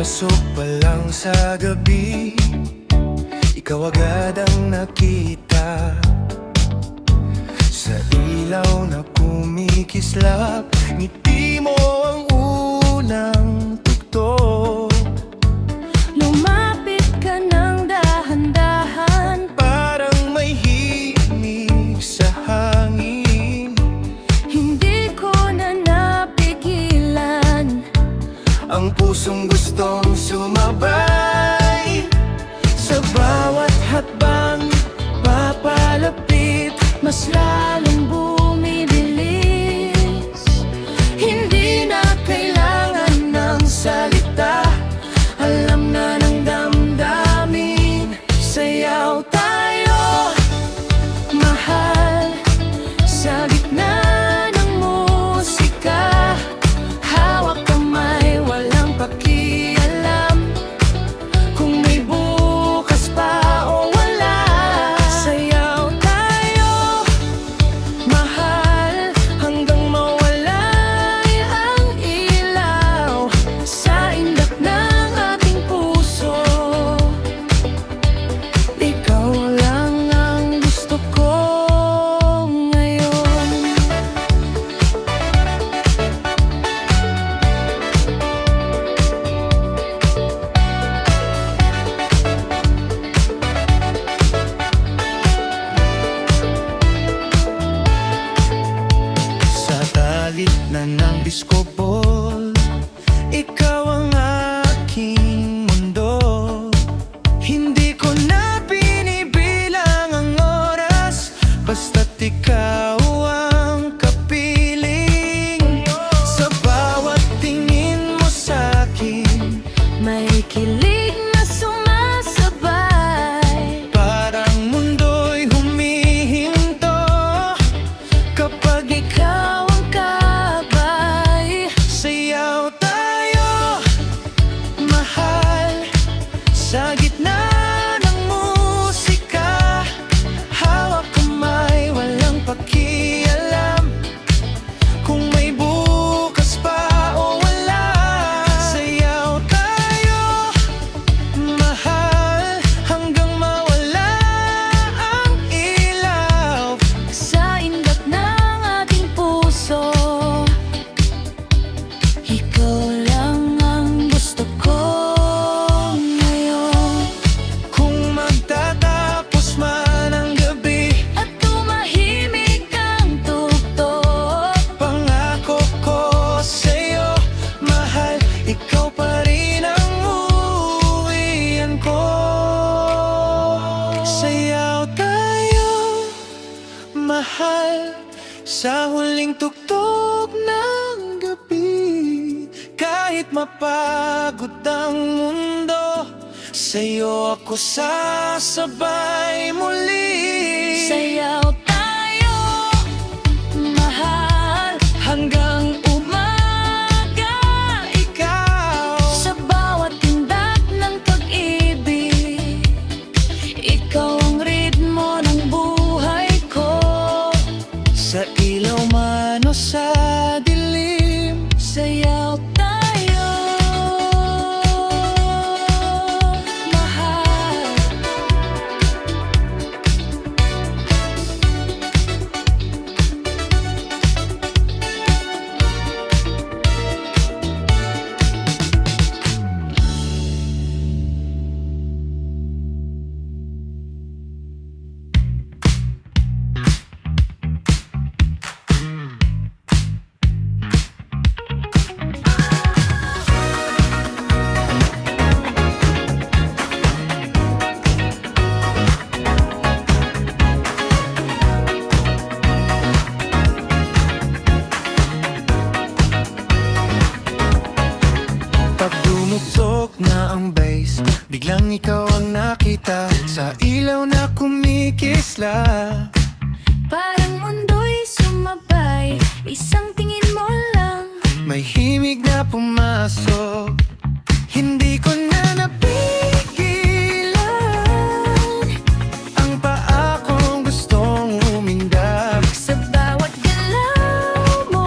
Pagpasok pa lang sa gabi, ikaw agad ang nakita. Sa ilaw na kumikislap, ngiti mo ang unang tugtog. Lumapit ka ng dahan-dahan, Parang may himig sa hangin. hindi ko na napigilan Ang pusong gustong sumabay. Sa bawat hakbang papalapit, mas lalong bumibilis. Hindi na kailangan ng salita, alam na ng damdamin. Sayaw tayo, mahal, sa gitna ng musika. Hawak kamay, walang pakialam kung may bukas pa o wala. Sayaw tayo, mahal, hanggang mawala ang ilaw sa indak ng ating puso. Ikaw lang ang gusto ko ngayon. sa talit na ng disco ball, ikaw ang aking mundo. Hindi ko na binibilang ang oras, basta't ikaw ang kapiling. Sa bawat tingin mo sa'kin, May kilig na sumasabay, parang mundo'y humihinto kapag ikaw ang kabay. sayaw tayo, mahal, sa gitna ng musika. Hawak kamay, walang pakialam kung may bukas pa o wala. Sayaw tayo, mahal, hanggang mawala ang ilaw. Sa indak ng ating puso, ikaw lang ang gusto ko ngayon. Kung magtatapos man ang gabi, At tumahimik ang tugtog, pangako ko sa'yo, mahal, ikaw pa rin ang uuwian ko. Sayaw tayo, mahal, sa huling tugtog ng gabi. Kahit mapagod ang mundo, sa'yo ako sasabay muli. sayaw tayo, mahal, Hanggang umaga, ikaw sa bawat tindak ng pag-ibig. Ikaw ang ritmo ng buhay ko. sa ilaw man o sa dilim. Sayaw tayo, mahal. Pag dumugtog na ang bass, biglang ikaw ang nakita. Sa ilaw na kumikislap, Parang mundo'y sumabay, isang tingin mo lang. may himig na pumasok. Hindi ko na napigilan ang paa kong gustong umindak. Sa bawat galaw mo,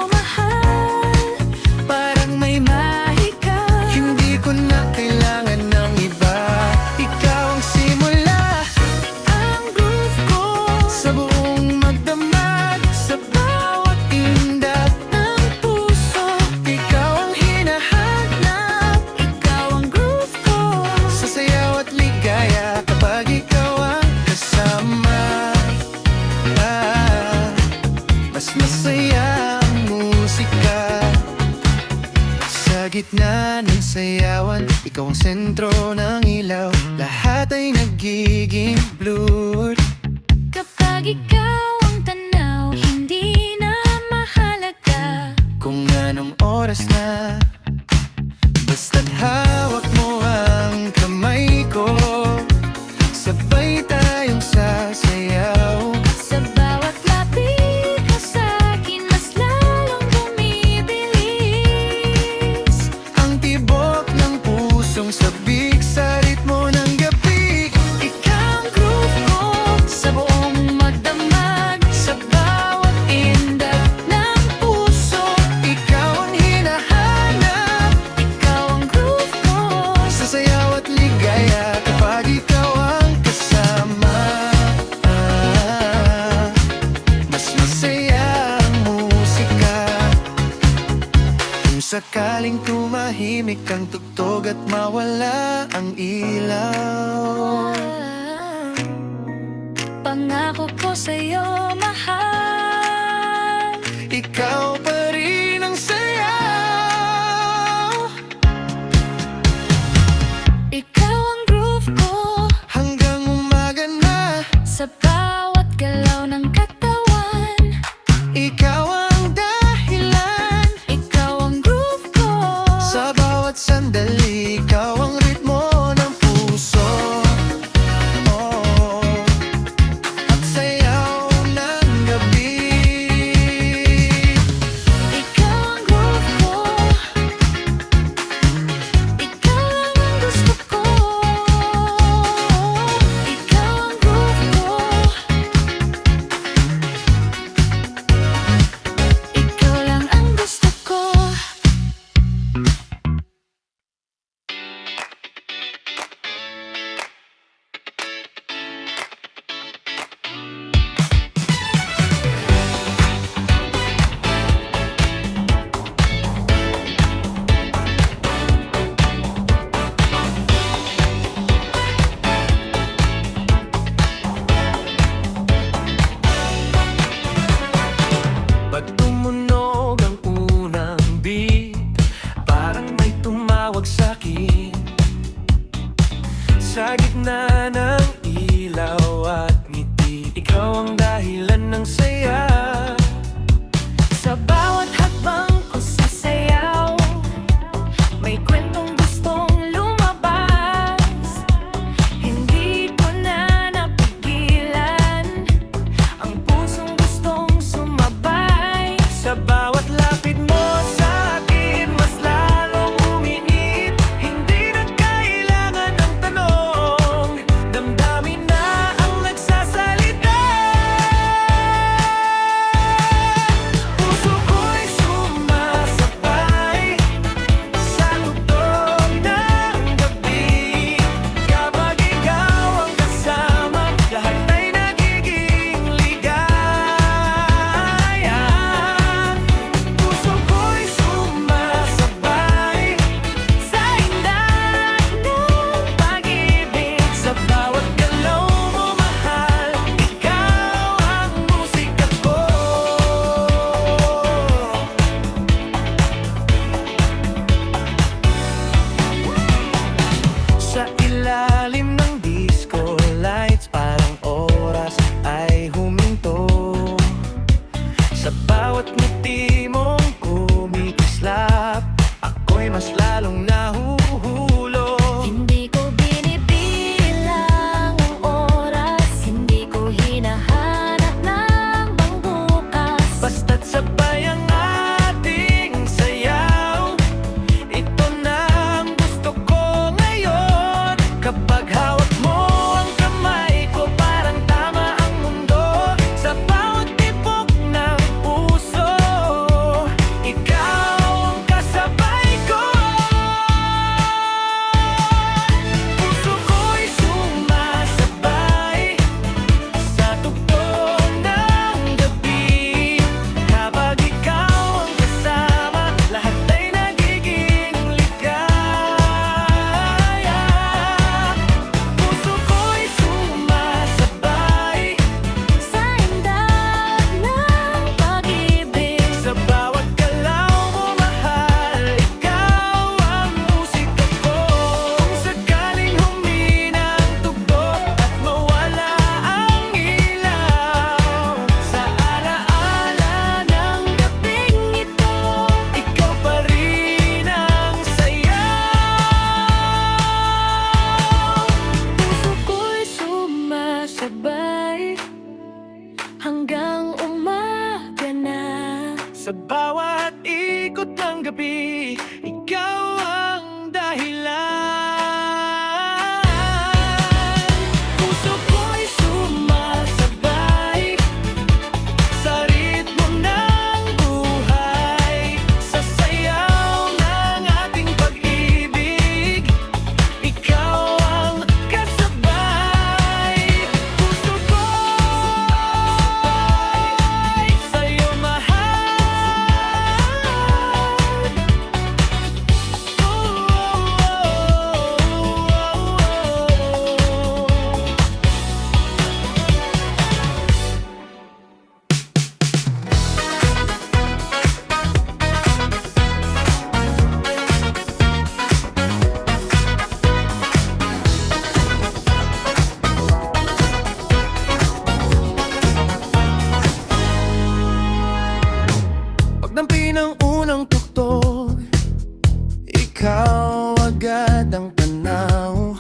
mahal, Parang may mahika, hindi ko Sa gitna ng sayawan, ikaw ang sentro ng ilaw. Lahat ay nagiging blurred. Kapag ikaw ang tanaw, hindi na mahalaga. Kung anong oras na, basta't hawak mo ang kamay ko, sabay tayong sasayaw. Sa bawat lapit mo sa'kin, mas lalong bumibilis. Ang tibok ng pusong sabik sa ritmo ng gabi. Ikaw ang groove ko sa buong magdamag. Sa bawat indag ng puso, Ikaw ang hinahanap ikaw ang groove ko. sa sayaw at ligaya kapag ikaw ang kasama. Mas masaya ang musika kung sakaling tumahimik ang tugtog at mawala ang ilaw. Pangako ko sa'yo, mahal. Ikaw pa rin ang sayaw. Ikaw ang groove ko Hanggang umaga na, sa bawat galaw ng katawan. ikaw ang dahilan. Ikaw ang groove ko Sa bawat sandali, ikaw ang ritmo ng puso. Oh, at sayaw ng gabi. ikot ng gabi, ikaw ang dahilan. Puso ko'y sumasabay sa ritmo ng buhay, sa sayaw ng ating pag-ibig, ikaw ang kasabay. Puso ko'y sa'yo mahal. Pagdampi ng unang tuktok, ikaw agad ang tanaw.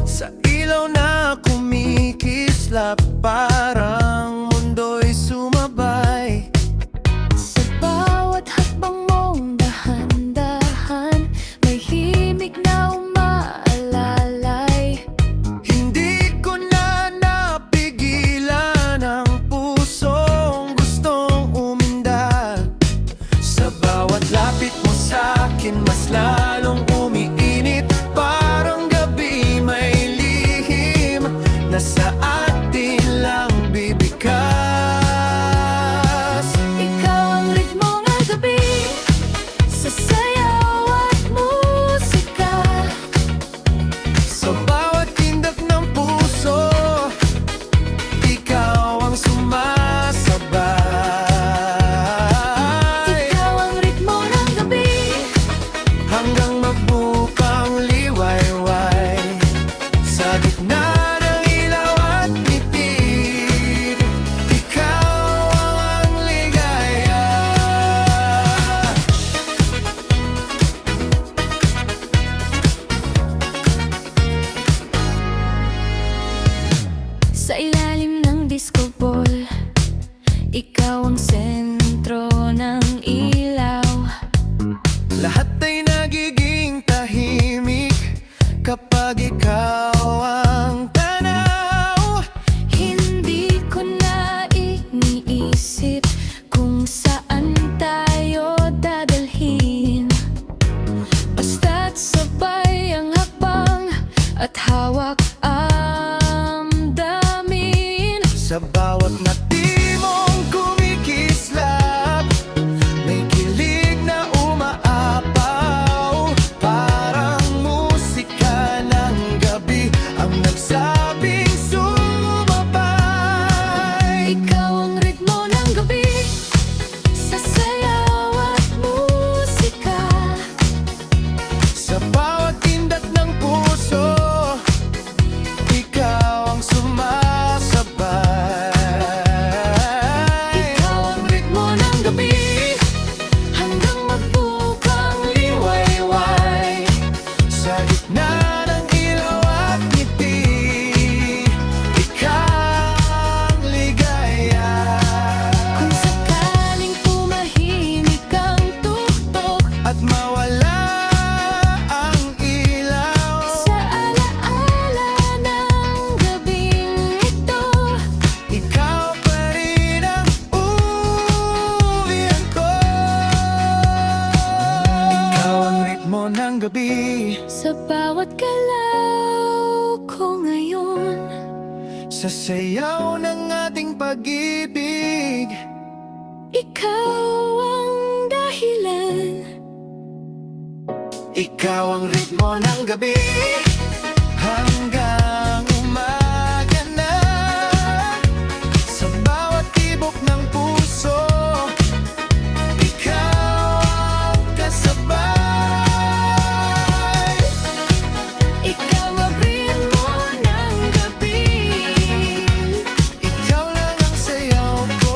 Sa ilaw na kumikislap, parang mundo'y sumabay. Sa bawat hakbang mong dahan-dahan, may himig na umaalalay. Hindi ko na napigilan ang pusong gustong umindak. Sa bawat lapit mo sa'kin, mas lalong umiinit. Parang gabi may lihim na sa atin lang bibikas. Ikaw ang ritmo ng gabi, sa sayaw at musika. Sa bawat tindak ng puso, ikaw ang sumasabay. Ikaw ang ritmo ng gabi, Hanggang magbukang liwayway, sa gitna ng ilaw at ngiti, ikaw ang ligaya. sa ilalim ng disco ball, ikaw ang sentro ng ilaw. Lahat ay nagiging tahimik kapag ikaw ang tanaw. Hindi ko na iniisip kung saan tayo dadalhin, basta't sabay ang hakbang at hawak ang damin. Sa bawat ngiti mong kumikislap, may kilig na umaapaw. Parang musika ng gabi ang nagsabing sumabay. Ikaw ang ritmo ng gabi, sa sayaw at musika. Sa bawat tindak ng puso, ikaw ang sumasabay. Ikaw ang ritmo ng gabi, hanggang magbukang Liwayway, sa gitna ng ilaw at ngiti, ikaw ang ligaya. kung sakaling tumahimik ang tuktok. At mawala ang ilaw, Sa alaala ng gabing ito, ikaw pa rin ang uwian ko. Ikaw ang ritmo ng gabi, sa bawat galaw ko ngayon. sa sayaw ng ating pag-ibig, Ikaw ang dahilan. ikaw ang ritmo ng gabi, hanggang umaga na. Sa bawat tibok ng puso, ikaw ang kasabay. Ikaw ang ritmo ng gabi, Ikaw lang ang sayaw ko.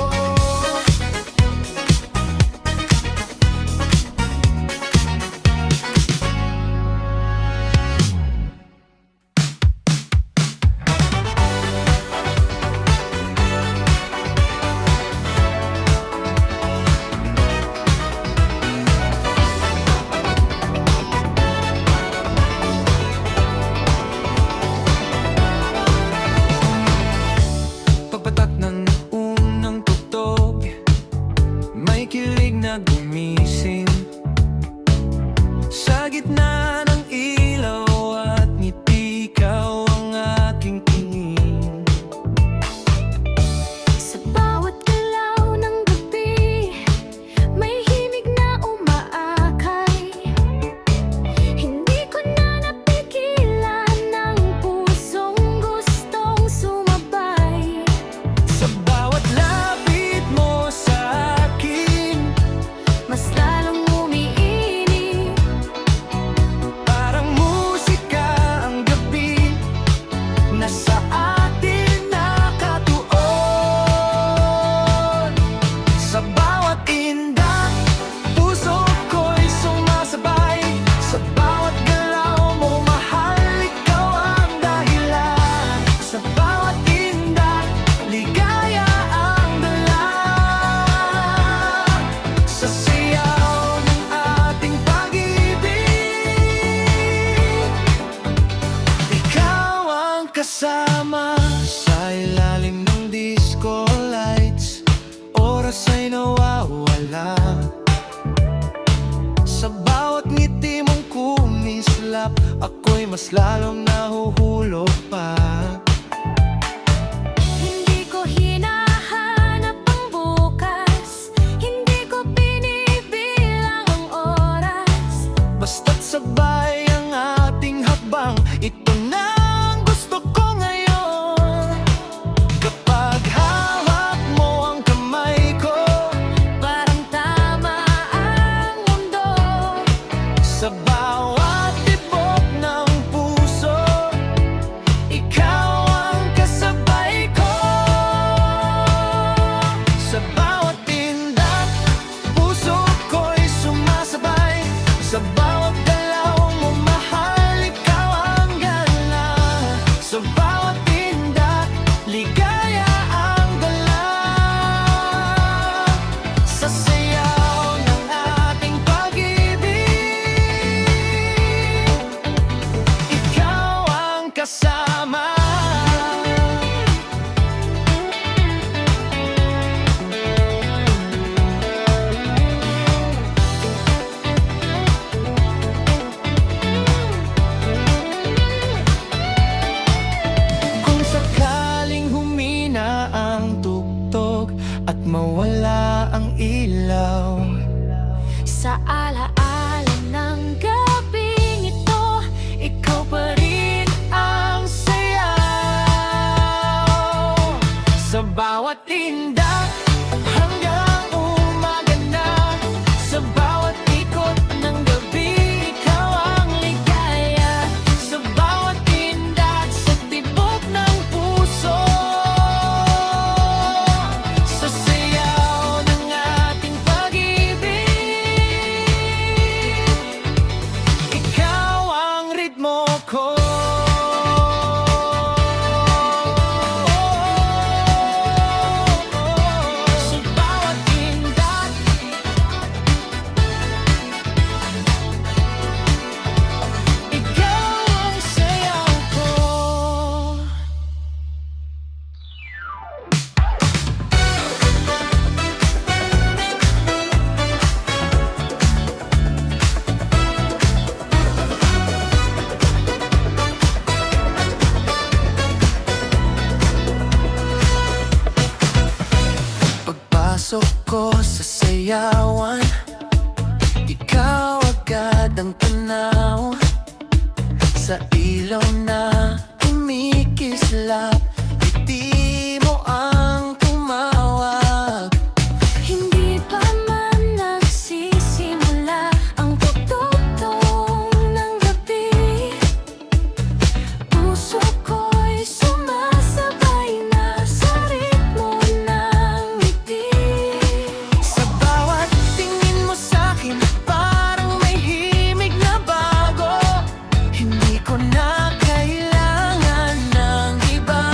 magkasama sa ilalim ng disco lights. Oras ay nawawala sa bawat ngiti mong kumislap. Ako'y mas lalong nahuhulog pa. Hindi ko hinahanap ang bukas, hindi ko binibilang ang oras. Basta't sabay ang ating hakbang, ito na ang gusto ko ngayon. Kapag hawak mo ang kamay ko, Parang tama ang mundo. sa bawat tibok ng puso, ikaw ang kasabay ko. Sa bawat tindak, puso ko'y sumasabay. Sa bawat galaw mo, mahal, ikaw ang gala. Sa bawat tindak, ligaya ang dala. Sa sayaw ng ating pag-ibig, ikaw ang kasama. Kung sakaling humina ang tugtog at mawala ang ilaw, Sa alaala ng gabing ito, ikaw pa rin ang sayaw. sa bawat tindak hanggang umaga na, sa bawat ikot ng gabi, ikaw ang ligaya. Sa bawat tindak, sa tibok ng puso, sa sayaw ng ating pag-ibig, ikaw ang ritmo ko. Sa bawat tindak, ikaw ang sayaw ko. Pagpasok ko sa sayawan, ikaw agad ang tanaw. Sa ilaw na kumikislap, ngiti mo ang tumawag. Hindi pa man nagsisimula ang pagtugtog ng gabi, puso ko'y sumasabay na sa ritmo ng ngiti. Sa bawat tingin mo sa'kin, parang may himig na bago. Hindi ko na kailangan ng iba.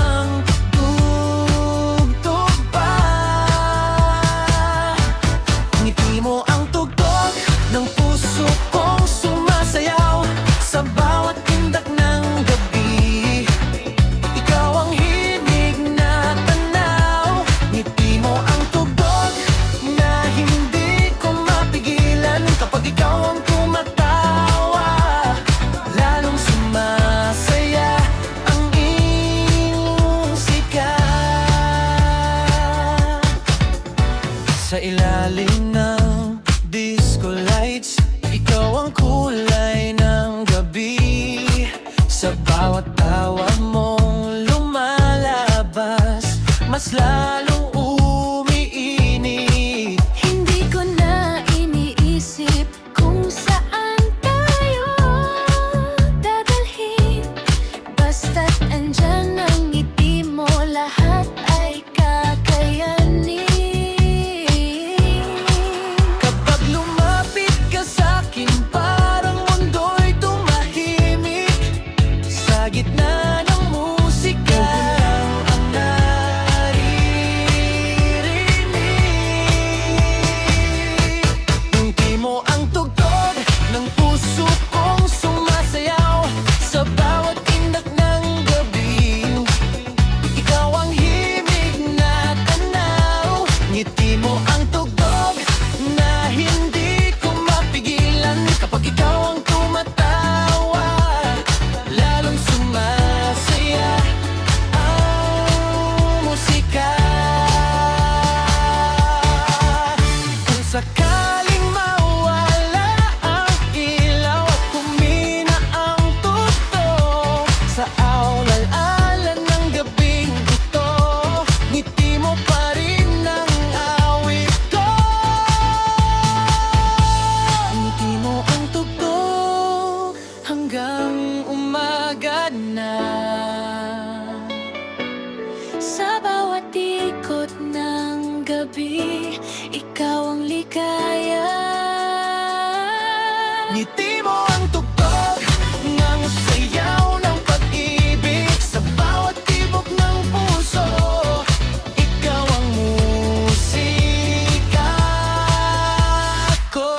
Ngiti mo ang tugtog ng sayaw ng pag-ibig sa bawat tibok ng puso. Ikaw ang musika ko.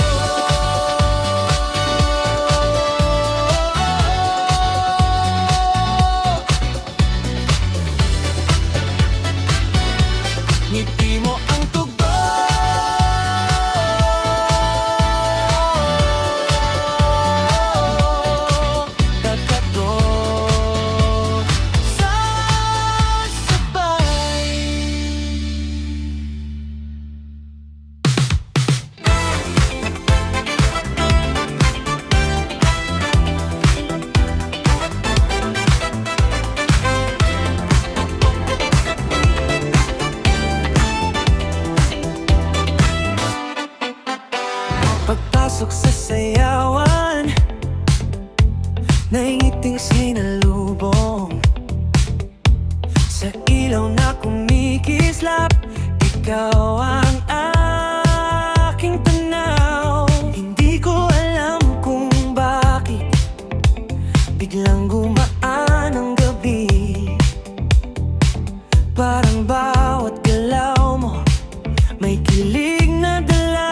Ngiti mo ang tugtog, kakatok sasabay. Pagpasok sa sayawan, naiiting sinalubong. Sa ilaw na kumikislap, ikaw ang aking tanaw. Hindi ko alam kung bakit biglang gumaan ang gabi. Parang bawat galaw mo may kilig na dala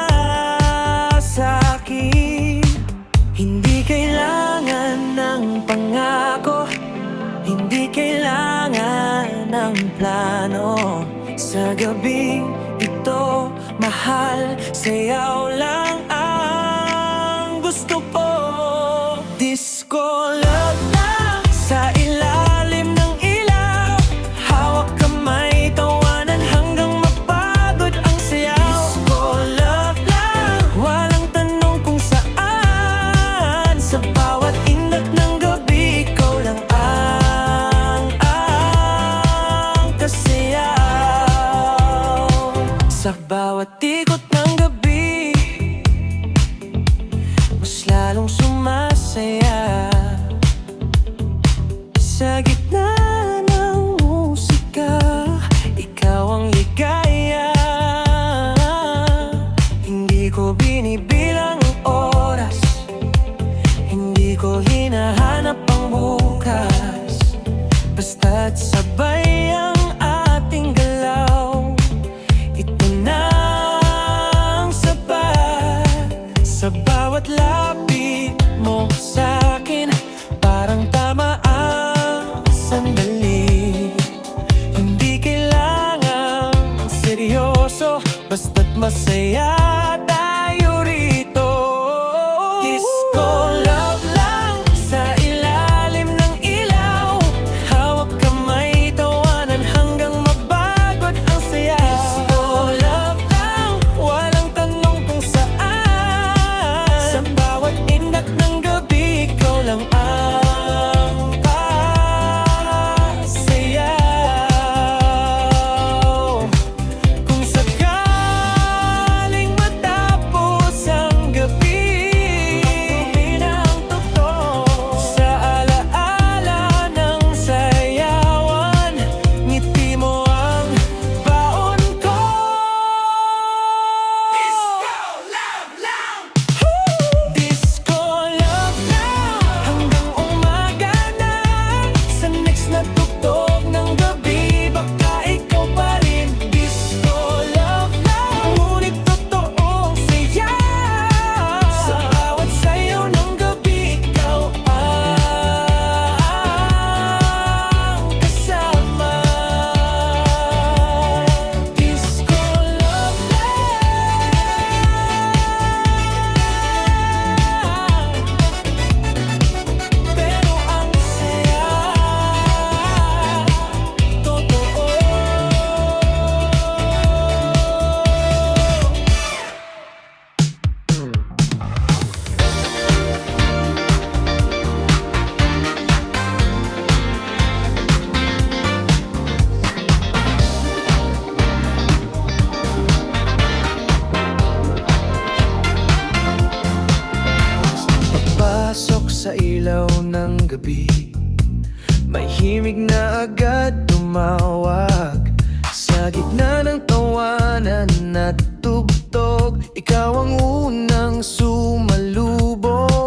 sa'kin. Hindi kailangan ng pangako, hindi kailangan ng plano. Sa gabing ito, mahal, sayaw lang ang gusto ko. Disco love lang sa ilalim ng ilaw. Hawak kamay, tawanan hanggang mapagod ang sayaw. Disco love lang, walang tanong kung saan. Sa bawat inat ng gabi, ikaw lang ang kasayaw. Sa bawat ikot ng gabi, mas lalong sumasaya. Sa gitna ng musika, ikaw ang ligaya. Hindi ko binibilang ang oras, hindi ko hinahanap ang bukas. Basta't sabay ang ating galaw, ito na ang sapat. Sa bawat lapit mo sa'kin, parang tama ang sandali. Hindi kailangan seryoso, basta't masaya tayo rito. Disco love lang sa ilalim ng ilaw. Hawak kamay, tawanan hanggang mabagod ang saya. Disco love lang, walang tanong kung saan. Sa bawat indak ng gabi, ikaw lang ang kasayaw. Kung sakaling matapos ang gabi, humina ang tugtog sa alaala ng sayawan. Ngiti mo ang baon ko. Disco love lang hanggang umaga na. Sa next na tugtog ng gabi, baka ikaw pa rin. Disco love lang, ngunit totoong saya. Sa bawat sayaw ng gabi, ikaw ang kasama. Disco love lang, pero ang saya totoo. Pagpasok sa ilaw ng gabi, may himig na agad tumawag. Sa gitna ng tawanan at tugtog, ikaw ang unang sumalubong.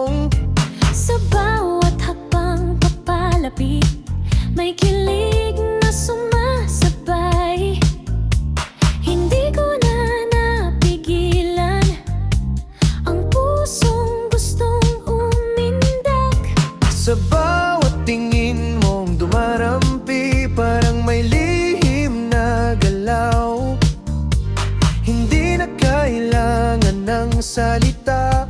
Sa bawat tingin mong dumarampi, parang may lihim na galaw. Hindi na kailangan ng salita,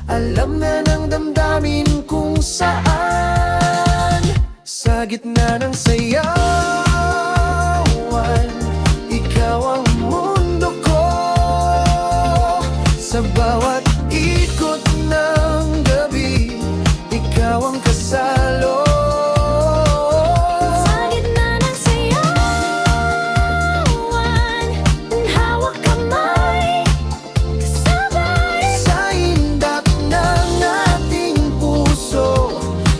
alam na ng damdamin kung saan. Sa gitna ng sayawan, ikaw ang mundo ko. Sa bawat ikot ng gabi, ikaw ang kasalo. Sa gitna ng sayawan, ang hawak kamay, kasabay. Sa indak ng ating puso,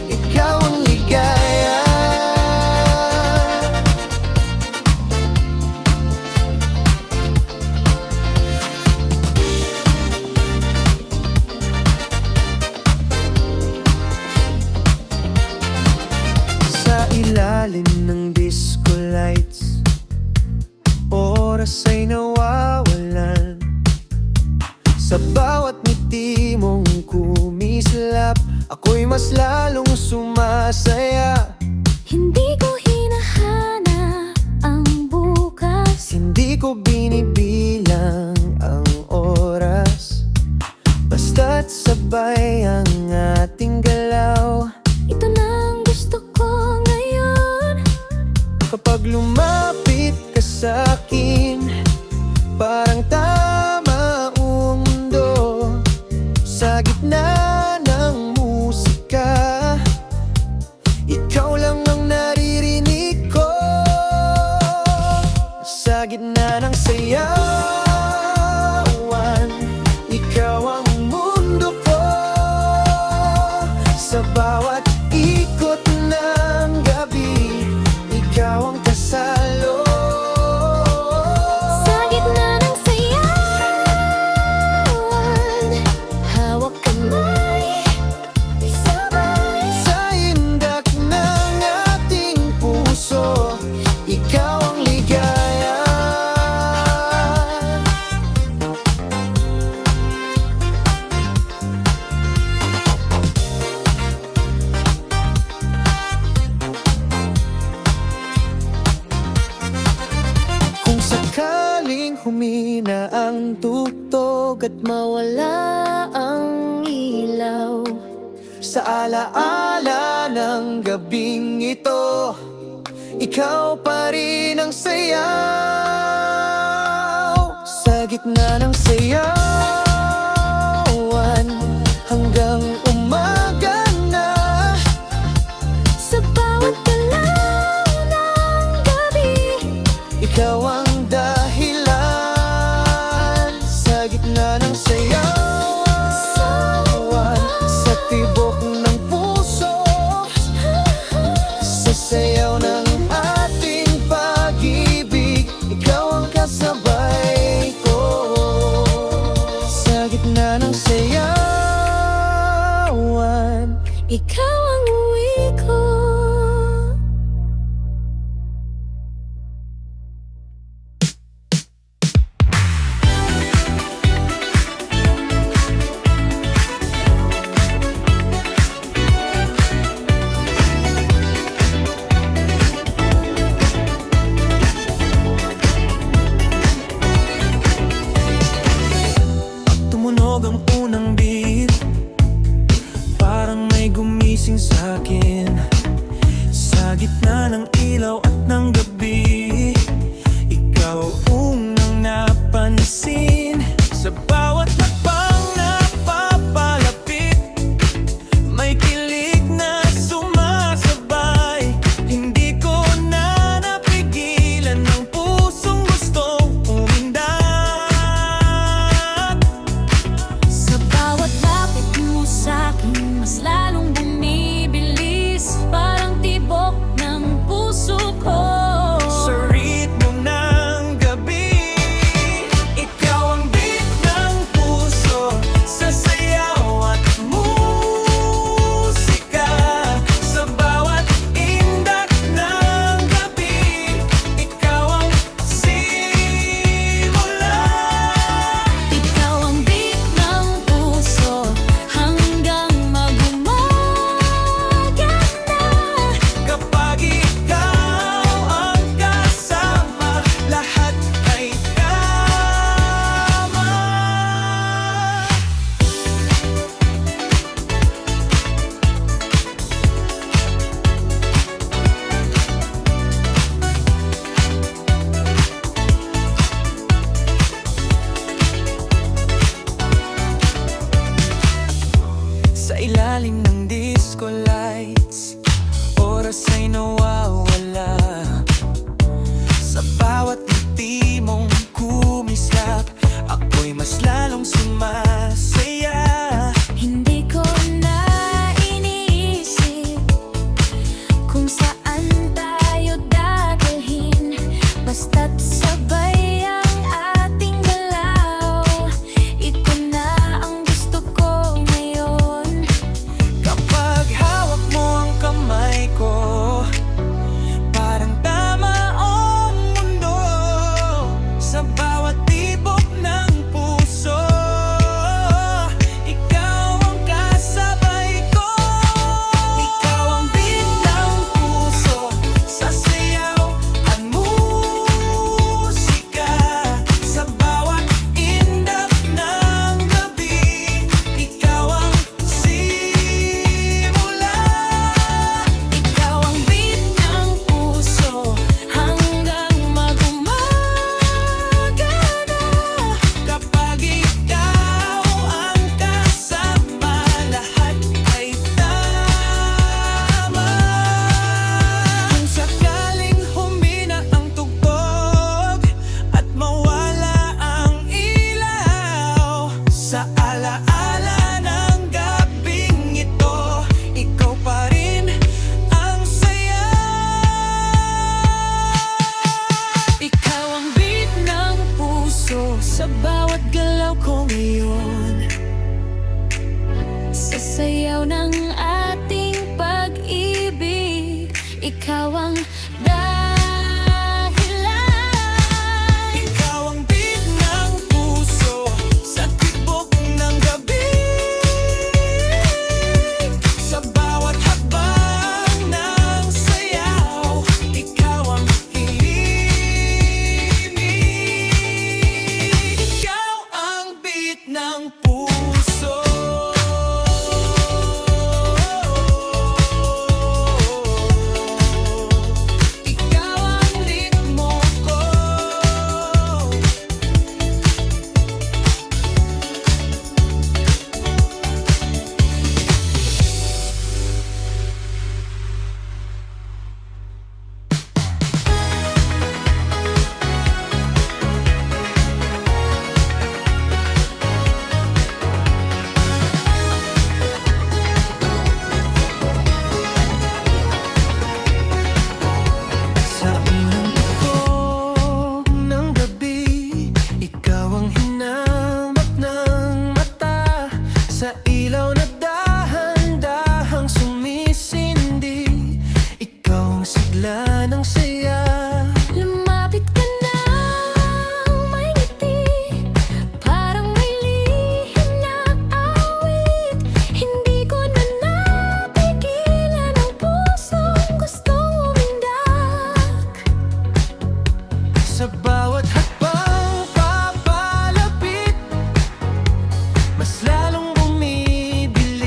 ikaw ang ligaya. Sa ilalim ng disco lights, oras ay nawawalan. Sa bawat ngiti mong kumislap, ako'y mas lalong sumasaya. Hindi ko hinahanap ang bukas, Hindi ko binibilang ang oras, basta't sabay ang ating galaw. ito na ang gusto ko ngayon. Kapag lumapit ka sa'kin, parang tama ang mundo. Sa gitna ng musika, ikaw lang ang naririnig ko. Sa gitna ng sayawan, ikaw ang mundo ko. Sa bawat ikot ng gabi, ikaw ang kasalo. Sa gitna ng sayawan, hawak kamay, sabay. Sa indak ng ating puso, ikaw ang ligaya. Kung sakaling humina ang tugtog at Mawala ang ilaw, sa alaala ng gabing ito, ikaw pa rin ang sayaw. Sa gitna ng sayawan, hanggang umaga na. sa bawat galaw ng gabi. Ikaw ang dahilan. Sa gitna ng sayawan, sa tibok ng puso, sa sayaw ng ating pag-ibig, ikaw ang kasabay ko. Sa gitna ng sayawan, Ikaw ang uwi ko. tumunog ang unang beat, parang may gumising sa'kin. Sa gitna ng ilaw at ng gabi, ikaw unang napansin. Sa bawat hakbang na papalapit, may kilig na sumasabay. Hindi ko na napigilan ng pusong gustong umindat. Sa bawat lapit mo sa'kin, mas lalong bumibilis, parang tibok ng puso ko. Sa ritmo ng gabi, ikaw ang beat ng puso. Sa sayaw at musika, sa bawat indak ng gabi, ikaw ang simula. Ikaw ang beat ng puso, hanggang magumagabi. ilalim ng disco lights, oras ay nawawala. Sa bawat ngiti mong kumislap, ako'y mas lalong sumasaya. Hindi ko na iniisip kung saan tayo dadalhin, basta't sabay ang ating galaw. Ito na ang gusto ko ngayon. Kapag hawak mo ang kamay ko, parang tama ang mundo. Sa bawat tibok ng puso, ikaw ang kasabay ko. Ikaw ang beat ng puso, sa sayaw at musika. Sa bawat indap ng gabi, ikaw ang simula. Ikaw ang beat ng puso hanggang mag-umaga na. Kapag ikaw ang kasama, lahat ay tama. Kung sakaling humina ang tugtog at mawala ang ilaw, sa alaala ng gabing ito, ikaw pa rin ang saya. Ikaw ang beat ng puso sa bawat galaw ko ngayon. Sa sayaw ng ating pag-ibig, ikaw ang dahilan. Ikaw ang beat ng puso, sa tibok ng gabi. Sa bawat hakbang ng sayaw, ikaw ang himig. Ikaw ang beat ng puso. Ikaw ang ritmo ko. Sa unang tugtog ng gabi, ikaw ang hinamak ng mata. Sa ilaw na dahan-dahang sumisindi, ikaw ang sigla ng saya. Lumapit ka na, may ngiti, parang may lihim na awit. Hindi ko na napigilan ang pusong gustong umindak. Sa bawat hakbang papalapit, mas lalong bumibili.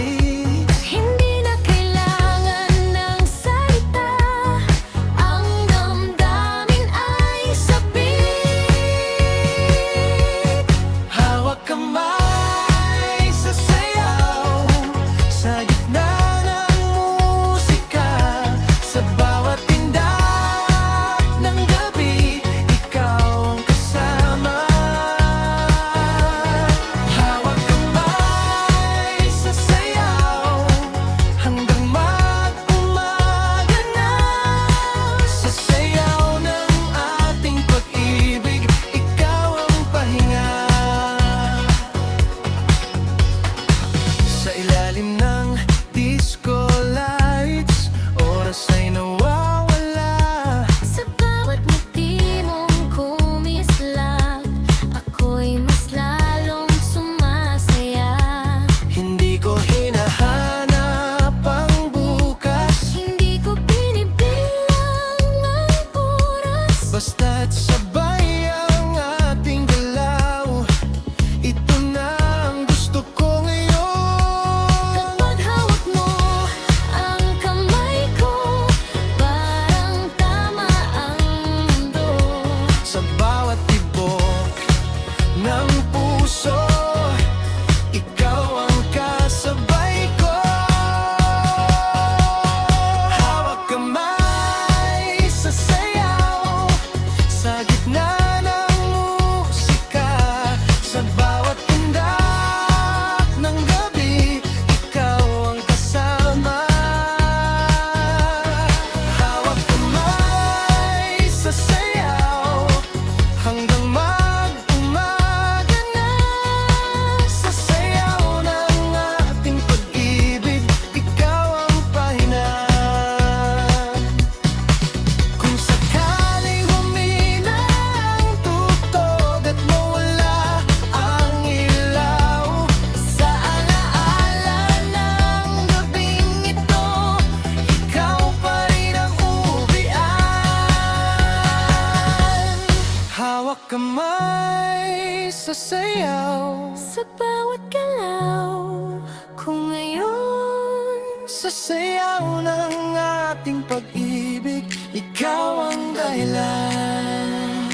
Sa sayaw ng ating pag-ibig, ikaw ang dahilan.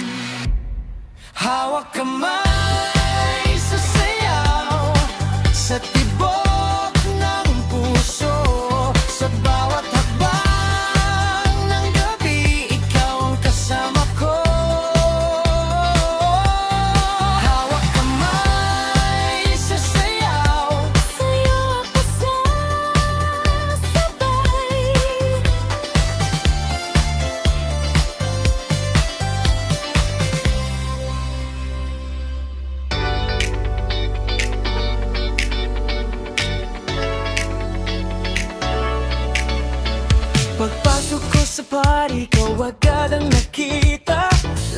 Hawak kamay sa sayaw, sa tibok ng puso, sa bawat hakbang ng gabi, ikaw ang kasama ko. Hawak kamay sa sayaw, Sa'yo ako sasabay. Pagpasok ko sa party, ikaw agad ang nakita.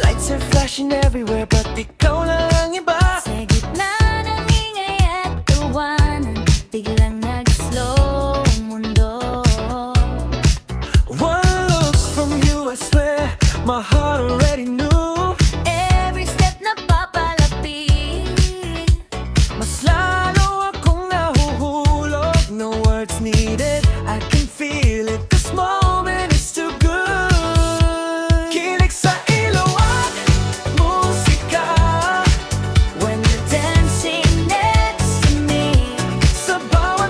Lights are flashing everywhere, but ikaw lang ang iba. Sa gitna ng ingay at tawanan, biglang nag-slow ang mundo. One look from you, I swear, my heart already knew. Every step na papalapit, Mas lalo akong nahuhulog. No words needed, I can feel it. This moment is too good. Kilig sa ilaw at musika, when you're dancing next to me. sa bawat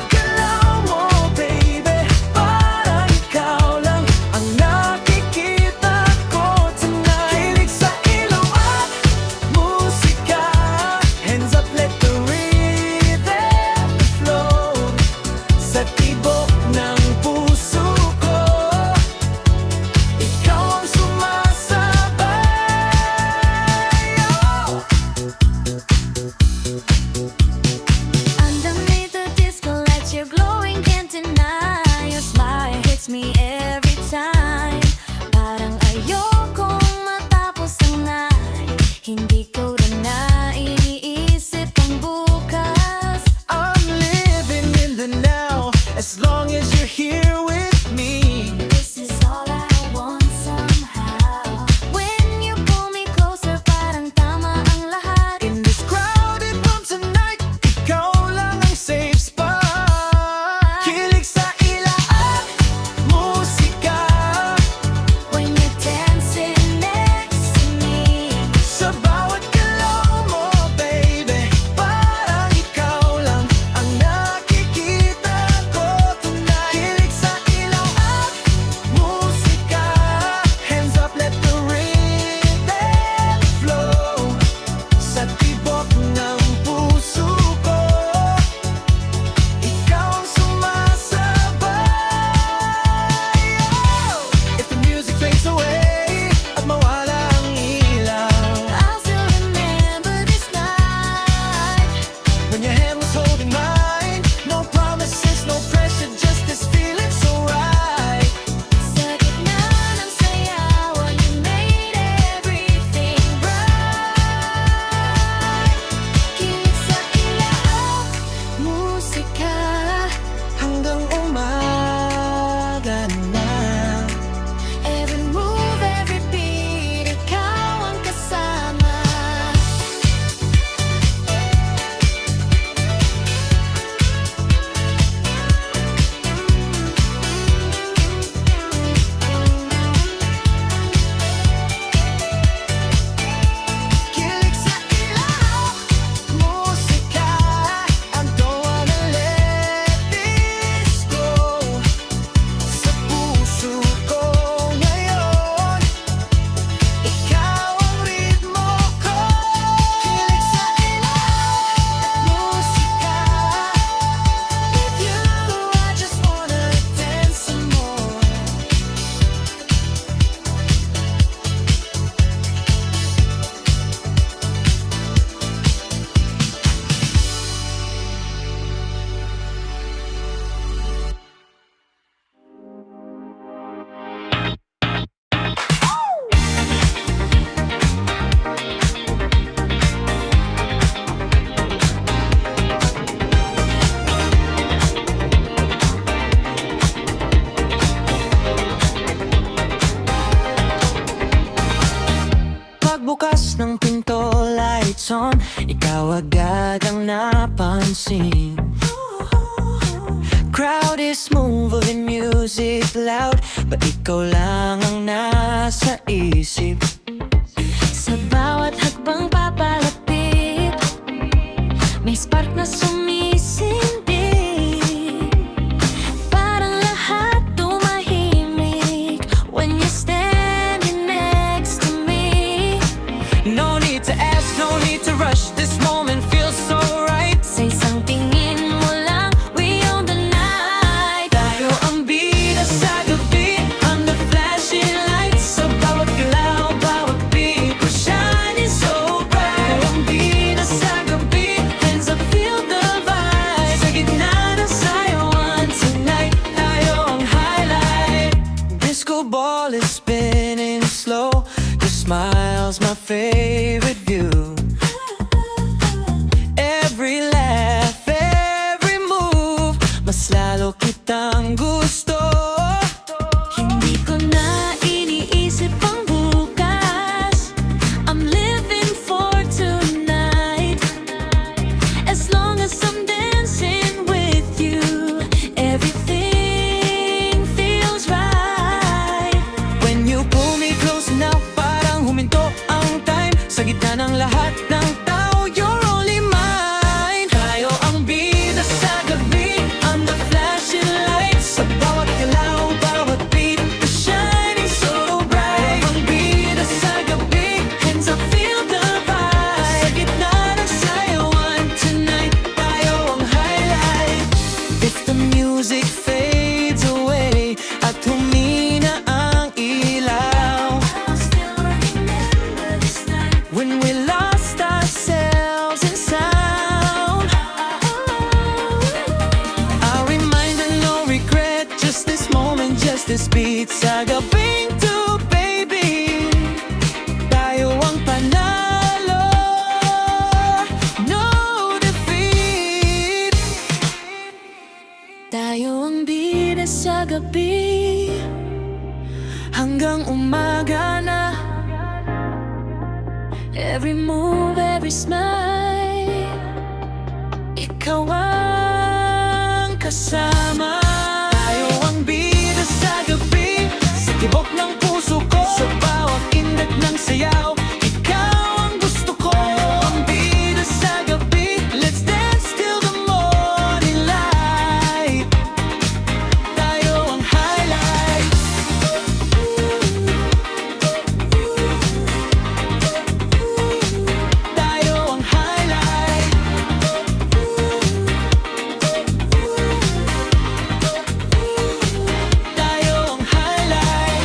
this move of the music loud, but ikaw lang ang nasa isip. Sa bawat hagbang papalapit, may spark na sumisindi. Parang lahat tumahimik when you're standing next to me. No need to ask, no need to rush, this moment feels so right. Sa isang tingin mo lang, we own the night. Tayo ang bida sa gabi, under flashing lights. Sa bawat galaw, bawat beat, we're shining so bright. Tayo ang bida sa gabi, hands up, feel the vibe. Sa gitna ng sayawan, tonight, tayo ang highlight. Disco ball is spinning slow, your smile's my favorite view. Every laugh, every move, mas lalo kitang gusto. Hindi ko na iniisip ang bukas, I'm living for tonight. As long as I'm dancing with you, everything feels right. When you pull me close now, parang huminto ang time. Sa gitna ng lahat ng tao, you're only mine. Tayo ang bida sa gabi, under flashing lights. Sa bawat galaw, bawat beat, we're shining so bright. Tayo ang bida sa gabi, hands up, feel the vibe. Sa gitna ng sayawan, tonight, tayo ang highlight. If the music fades away at humina ang ilaw, I'll still remember this night. when we lost ourselves in sound, I'll remind and no regret, just this moment, just this beat. Sa gabing to, baby, tayo ang panalo, no defeat. Tayo ang bida sa gabi, Hanggang umaga na, every move, every smile, ikaw ang kasama. Tayo ang bida sa gabi, sa tibok ng puso ko, sa bawat inat ng sayaw, ikaw ang gusto ko. Ang bida sa gabi, let's dance till the morning light. Tayo ang highlight. Tayo ang highlight. Tayo ang highlight.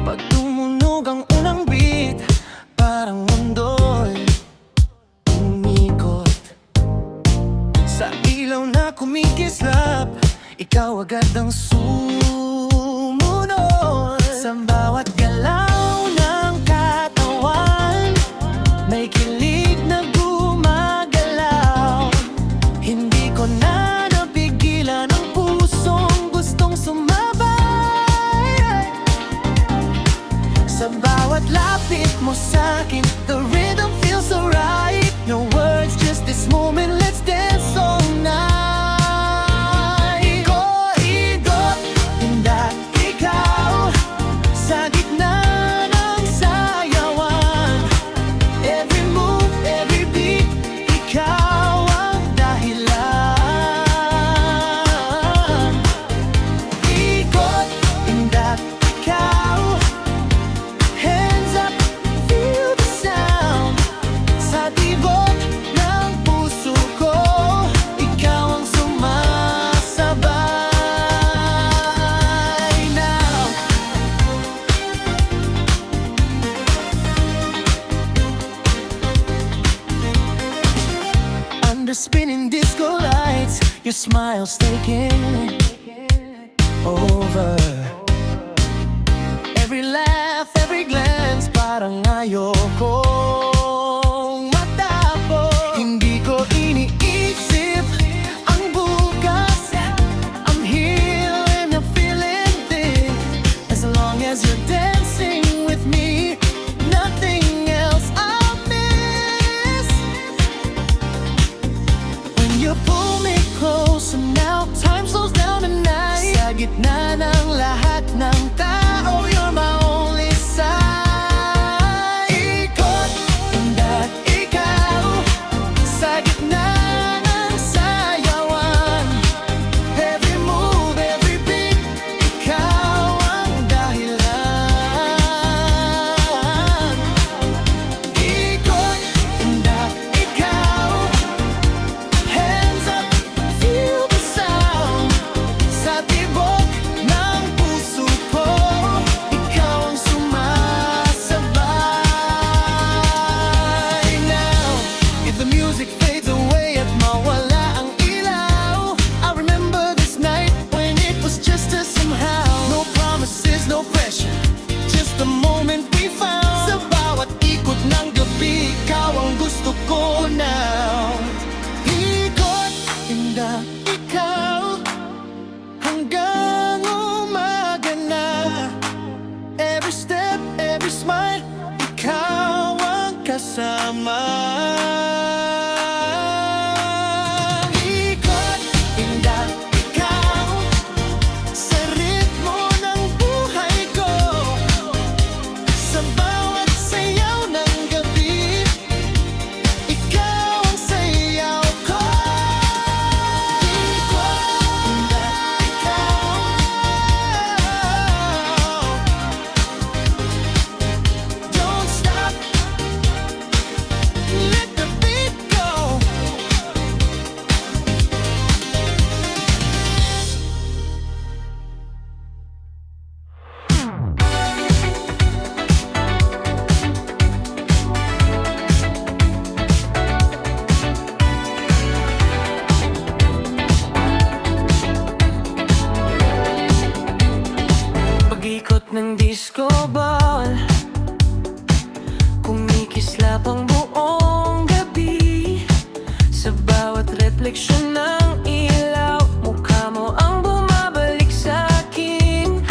Pag tumunog ang unang beat, parang mundo'y umikot. Sa ilaw na kumikislap, ikaw agad ang sumunod. Sa bawat galaw ng katawan, may kilig na gumagalaw. Hindi ko na napigilan ang pusong gustong sumabay. Sa bawat lapit mo sa'kin, the rhythm feels so right. No words, just this moment, let's dance all night. Ikot, tinda, ikaw, sa gitna ng sayawan. Every move, every beat, ikaw ang dahilan. Ikot, tinda, ikaw, hands up, feel the sound. Sa tibok ng puso ko, ikaw ang sumasabay now. Under spinning disco lights, your smile's taking over. Every laugh, every glance, parang ayokong matapos. Hindi ko ini gitna ng lahat ng tao, you're my only sign. Ikot, undat, ikaw sa gitna ng sayawan. Every move, every beat, ikaw ang dahilan. Ikot, undat, ikaw. Hands up, feel the sound. Sa tibok ng puso ko, ikaw ang sumasabay. Now, if the music fades away at mawala ang ilaw, I remember this night when it was just us somehow. No promises, no pressure, just the moment we found. Sa bawat ikot ng gabi, ikaw ang gusto ko now. Ikot, inda, ikaw hanggang umaga na. Every step, every smile, ikaw ang kasama. Ikot, inda, ikaw sa ritmo ng buhay ko. Sa bawat sayaw ng gabi, ikaw ang sayaw ko. Ikot, inda, ikaw. Don't stop, let the beat go. Pag-ikot ng disco ball, kumikislap ang buong gabi. Sa bawat refleksyon ng ilaw, mukha mo ang bumabalik sa akin.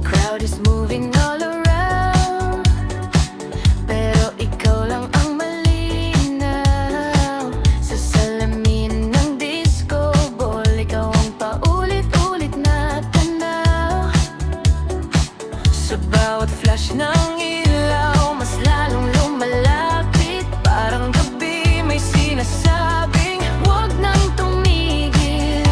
Crowd is moving all around, pero ikaw lang ang malinaw. Sa salamin ng disco ball, ikaw ang paulit-ulit na tanaw. Sa bawat flash ng ilaw, mas lalong lumalapit. Parang gabi may sinasabing, huwag nang tumigil.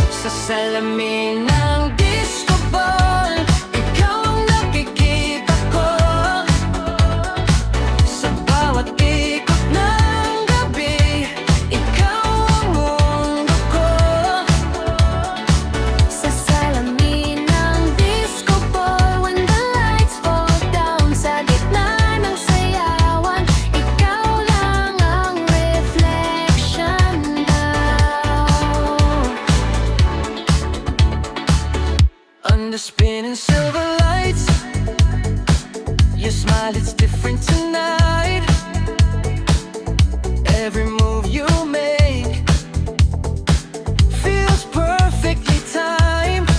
Sa salamin ng disco ball, ikaw ang nakikita ko. Sa bawat ikot ng gabi, ikaw ang mundo ko. Sa salamin ng disco ball, when the lights fall down, sa gitna ng sayawan, ikaw lang ang reflection now. Under spinning silver lights, your smile, it's different tonight. Every move you make feels perfectly timed.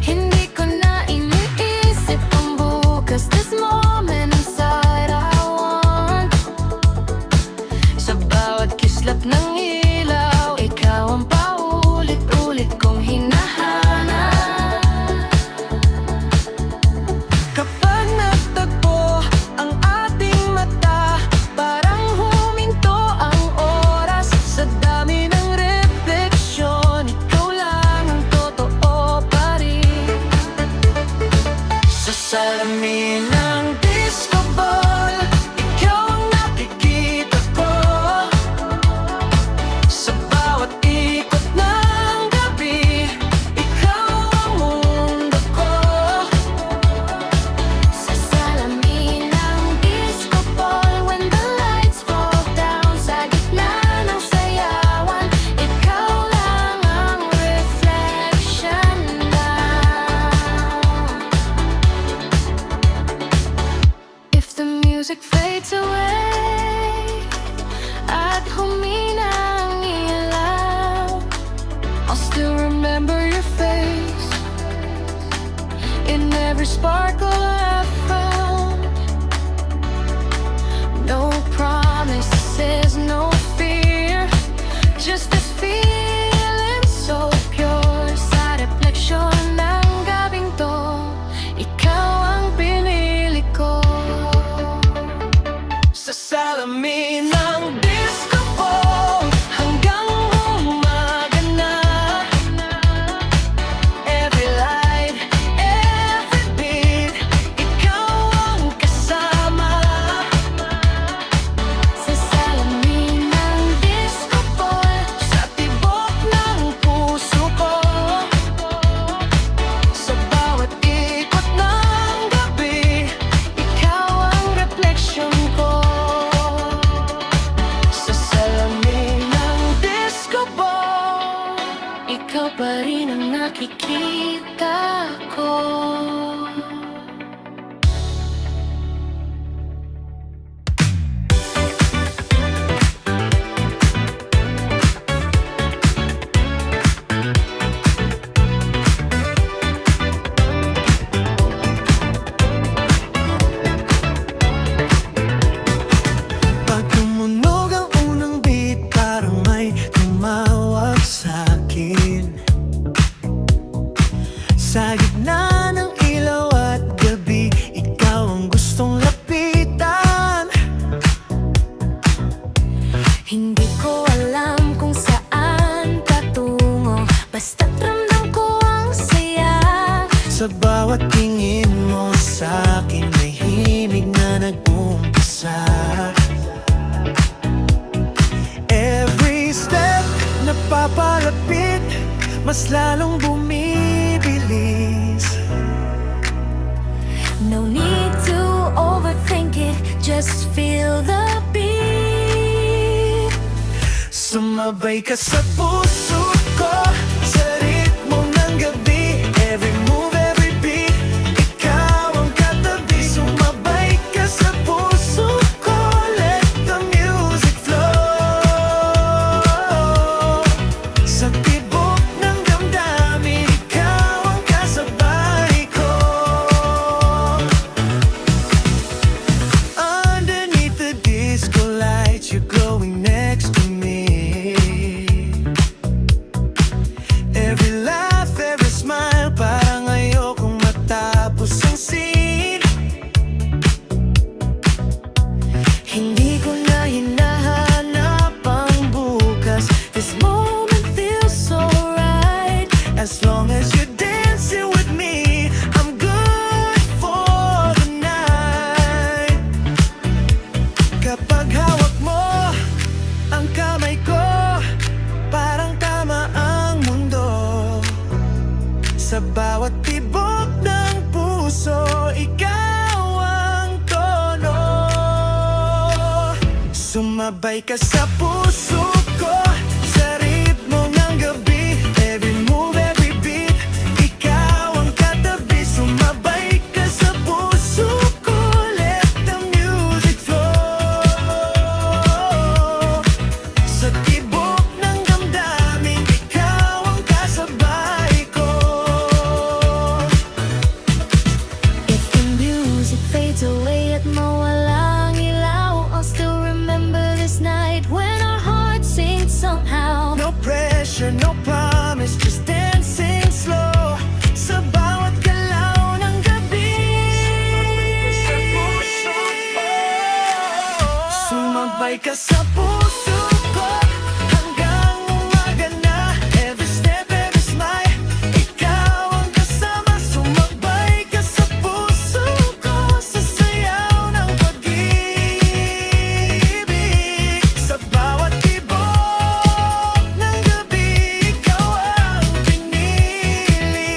Hindi ko na iniisip ang bukas, this moment inside I want. Sa bawat kislap ng ilaw, ikaw ang paulit-ulit kong hinahanap. Kapag natagpo ang ating mata, parang huminto ang oras. Sa dami ng refleksyon, ikaw lang ang totoo pa rin. Sa salamin ng disco ball, ikaw ang nakikita ko. Sa bawat ikot ng gabi, ikaw ang mundo ko. Sa salamin ng disco ball, when the lights fall down, sa gitna ng sayawan, ikaw lang ang reflection now. If the music fades away at humina ang ilaw, I'll still remember your face in every sparkle I found. No promises, no fear, just this feeling salamin ng disco ball hanggang umaga na. Every light, every beat, ikaw ang kasama. Sa salamin ng disco ball, Sa tibok ng puso ko, sa bawat ikot ng gabi, ikaw ang reflection ko. Sa salamin ng disco ball, ikaw pa rin ang nakikita ko. pag tumunog ang unang beat, parang may tumawag sa'kin. Sa gitna ng ilaw at gabi, ikaw ang gustong lapitan. Hindi ko alam kung saan patungo, basta't ramdam ko ang saya. Sa bawat tingin mo sa'kin, may himig na nag-umpisa. Every step na papalapit, mas lalong bumibilis. No need to overthink it, just feel the beat. Sumabay ka sa puso ko, sa ritmo ng gabi. Every move, every beat, ikaw ang katabi. Sumabay ka sa puso ko, let the music flow. Sa tibok ng damdamin, ikaw ang kasabay ko. Underneath the disco lights, you're glowing next to me. Every laugh, every smile, parang ayokong matapos ang scene. Hindi ko na hinahanap ang bukas. This moment feels so right. As long as you're dancing with me, I'm good for the night. Kapag hawak mo ang kamay ko, parang tama ang mundo. Sa bawat tibok ng puso, ikaw ang tono. Sumabay ka sa puso ko, sa ritmo ng gabi. Every move, every beat, ikaw ang katabi. Sumabay ka sa puso ko, let the music flow. Sa tibok ng damdamin, ikaw ang kasabay ko. If the music fades away at mawalang ilaw, I'll still remember this night when our hearts sing somehow. No pressure, no promise, just dancing slow. Sa bawat galaw ng gabi, sumabay ka sa puso ko, hanggang umaga na. Every step, every smile, ikaw ang kasama. Sumabay ka sa puso ko, sa sayaw ng pag-ibig. Sa bawat tibok ng gabi, ikaw ang pinili.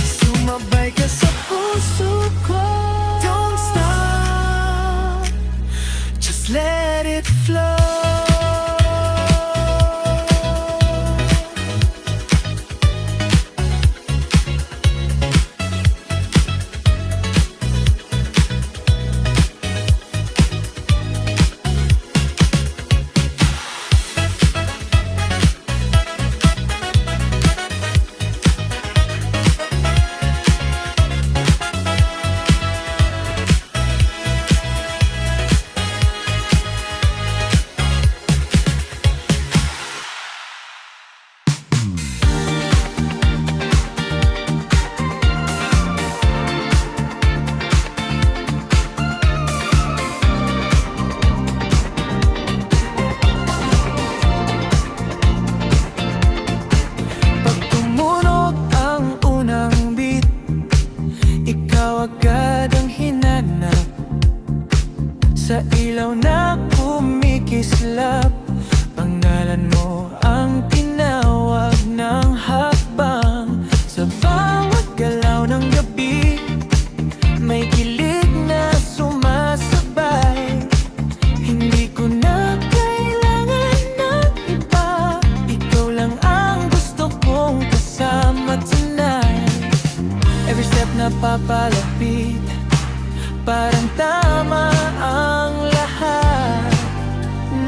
Sumabay ka sa puso ko, don't stop, just let it flow. Sa ilaw na kumikislap, pangalan mo ang tinawag ng hakbang. Sa bawat galaw ng gabi, may kilig na sumasabay. Hindi ko na kailangan ng iba, ikaw lang ang gusto kong kasama tonight. Every step na papalapit, parang tama ang lahat.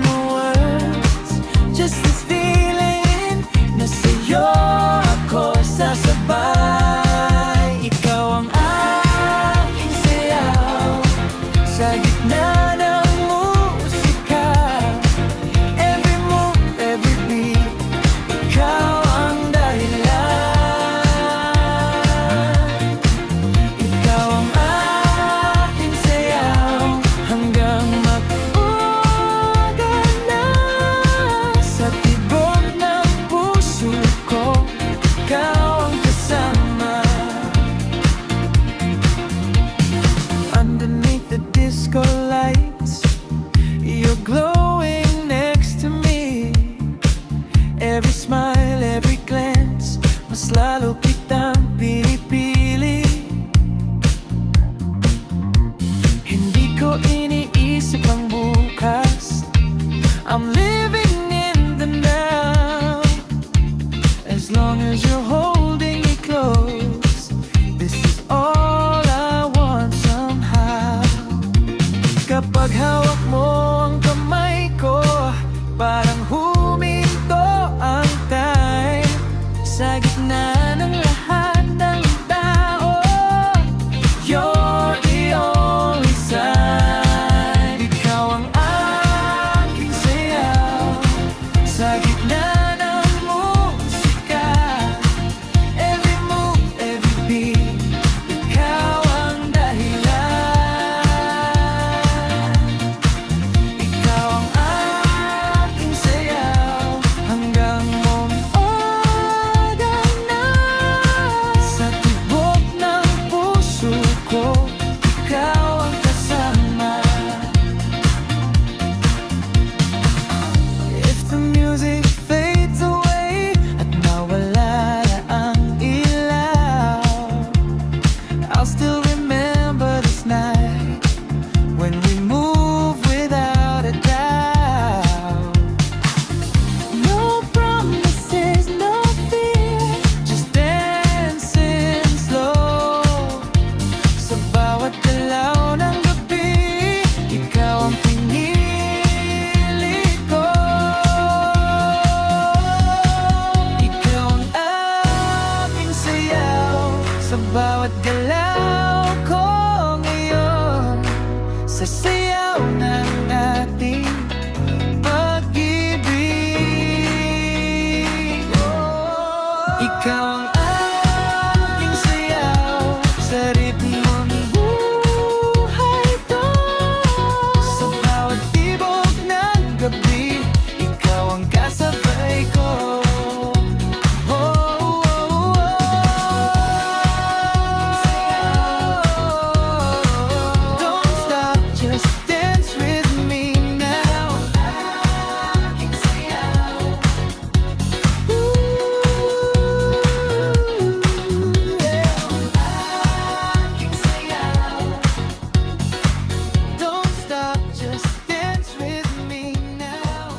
No words, just this feeling na sa'yo ako sasabay. Ikaw ang aking sayaw sa gitna ng musika. Every move, every beat, ikaw ang dahilan. Ikaw ang aking sayaw hanggang mag-umaga na. Sa tibok ng puso ko, ikaw ang kasama. Underneath the disco lights, you're glowing next to me. Every smile, every glance, mas lalo kitang pinipili. Hindi ko iniisip ang bukas, I'm living in the now. As long as you're holding me close, this is all I want somehow. Kapag hawak mo ang kamay ko, parang huminto ang time. Sa gitna ng lahat ng tao, you're the only sign. Ikaw ang aking sayaw sa gitna ng musika. Every move, every beat, ikaw ang dahilan. Ikaw ang aking sayaw hanggang umaga na. Sa tibok ng puso ko, ikaw ang kasama. If the music fades away at nawala na ang ilaw, I'll still remember this night when we move without a doubt. No promises, no fear, just dancing slow. Sa bawat galaw ng gabi, ikaw ang pinili ko. Ikaw ang aking sayaw sa bawat galaw ko ngayon. Sa sayaw ng ating pag-ibig. Ikaw ang aking sayaw sa ritmo ng buhay ko. Sa bawat tibok ng gabi, ikaw ang kasabay ko. Oh, oh, oh, oh. Don't stop, just dance with me now. Aking sayaw. Aking sayaw. Don't stop, just dance with me now.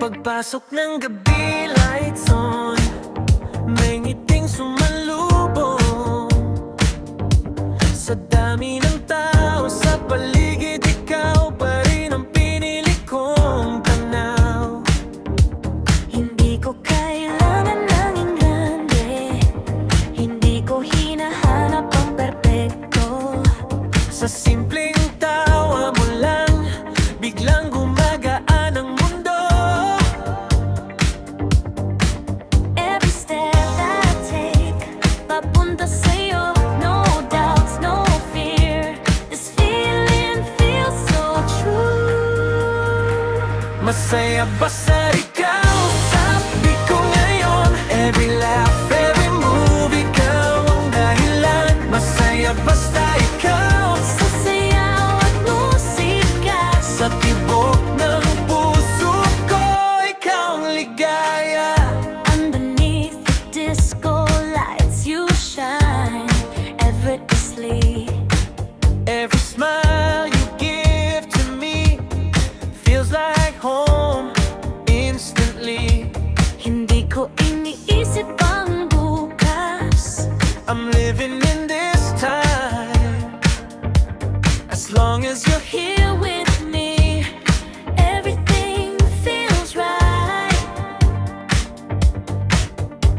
Pagpasok ng gabi, lights on, may ngiting sumalubong. Sa dami ng tao sa paligid, ikaw pa rin ang pinili kong tanaw. Hindi ko kailangan ng ingrande, hindi ko hinahanap ang perpekto. Sa simpleng tawa mo lang, biglang gumagaan ang mundo. Every step that I take, papunta sa'yo. No doubts, no fear, this feeling feels so true. Masaya ba sa ikaw? Sabi ko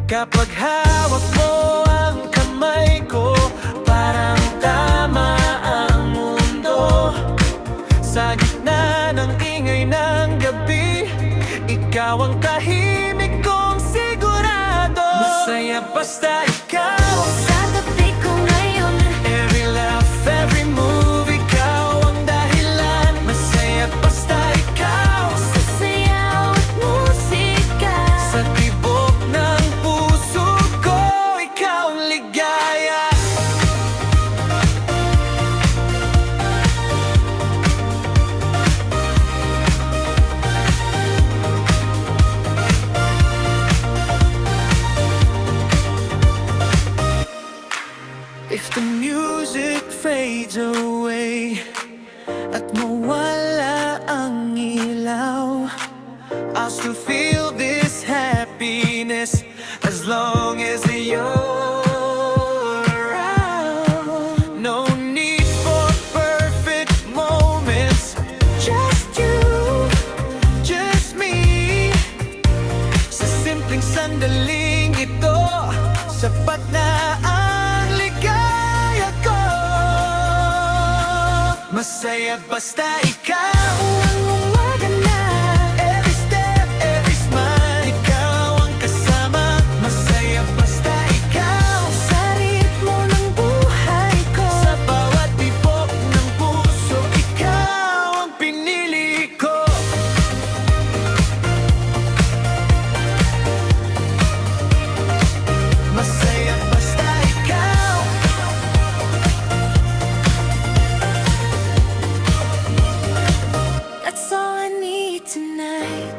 Kapag hawak mo ang kamay ko, parang tama ang mundo. Sa gitna ng ingay ng gabi, ikaw ang tahimik kong sigurado. Masaya basta ikaw. Sa tabi ko ngayon, Every laugh, every move, ikaw ang dahilan. Masaya basta ikaw. sa sayaw at musika. Sa tibok ng puso ko, ikaw ang ligaya. If the music fades away at mawala ang ilaw, I'll still feel this happiness as long as you're around. No need for perfect moments, just you, just me. Sa simpleng sandaling ito, sapat na ang ligaya ko. Masaya basta ikaw Ang umaga na, Every step, every smile, ikaw ang kasama. Masaya basta ikaw sa ritmo ng buhay ko. sa bawat tibok ng puso, ikaw ang pinili ko. Masaya basta ikaw. That's all I need tonight.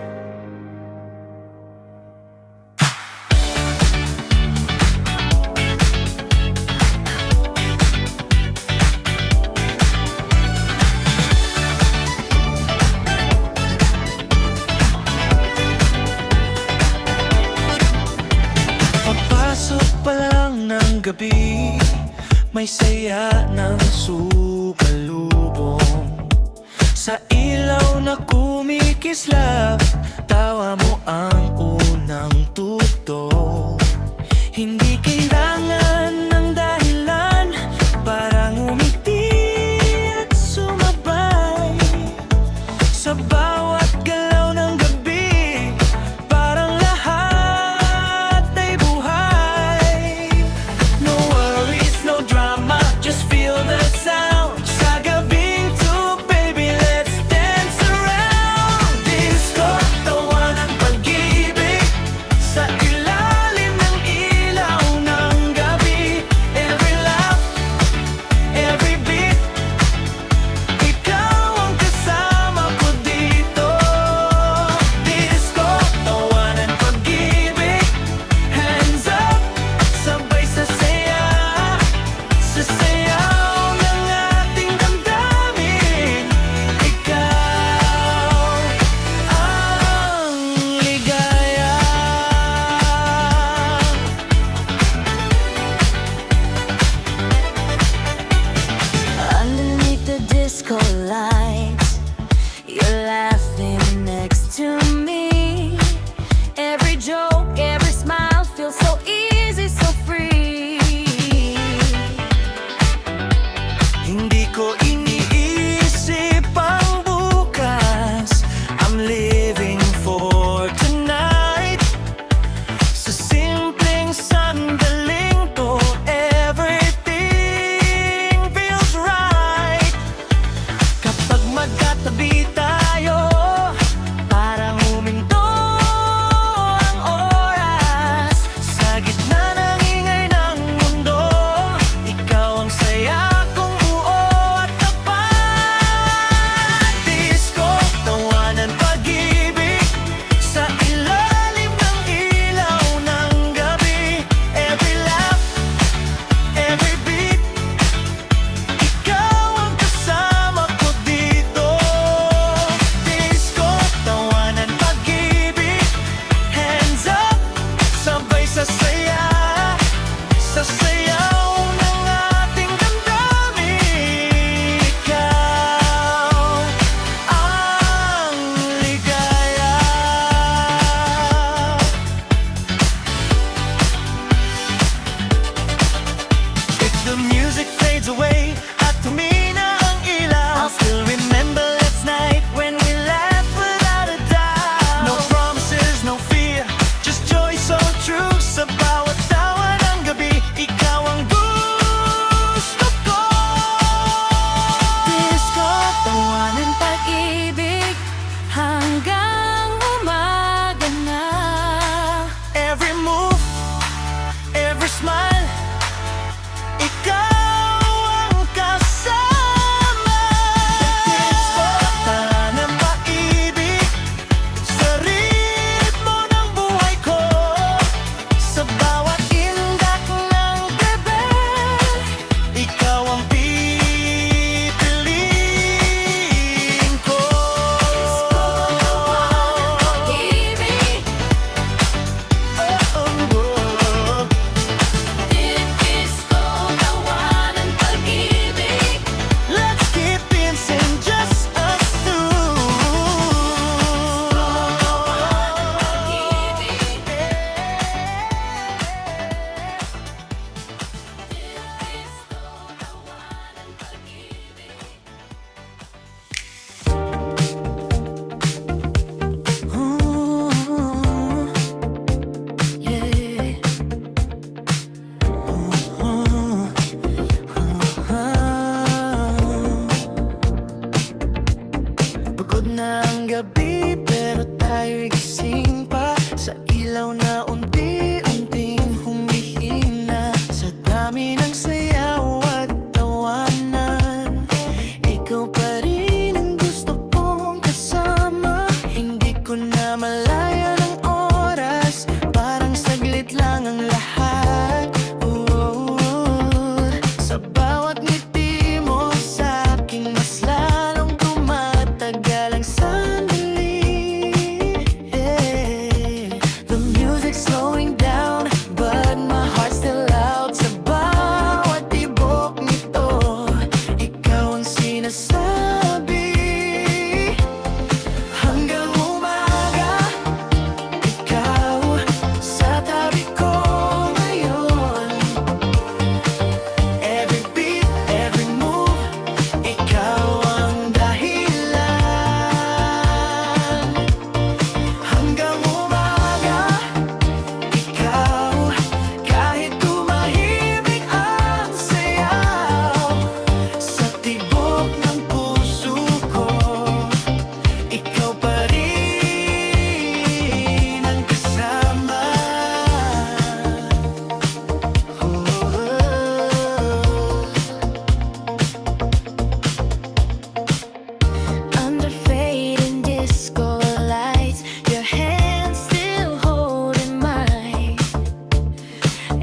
Papasok pa lang ng gabi, may saya ng sukalubong. Sa ilaw na kumikislap, tawa mo ang unang tugtog. Hindi kailangan ng dahilan para ngumiti at sumabay. Sa bawat galaw ng gabi, parang lahat ay buhay. No worries, no drama, just feel the sound. Sa gabing to, baby, let's dance around. Disco, tawa ng pag-ibig, araw na unti-unting humihina sa dami ng sayaw at tawanan. Ikaw pa rin ang gusto kong kasama. Hindi ko na malaya ng oras, parang saglit lang ang lahat. Sa bawat ngiti mo sa aking mas lalong tumatagal ang sandali. The music's slowing down, but my heart's still out. Sa bawat tibok nito, ikaw ang sinasabi. Hanggang umaga, ikaw sa tabi ko ngayon. Every beat, every move, ikaw ang dahilan. Hanggang umaga, ikaw, kahit tumahimik ang sayaw. Sa tibok ng puso ko, ikaw pa rin ang kasama. Under fading disco lights, your hand still holding mine.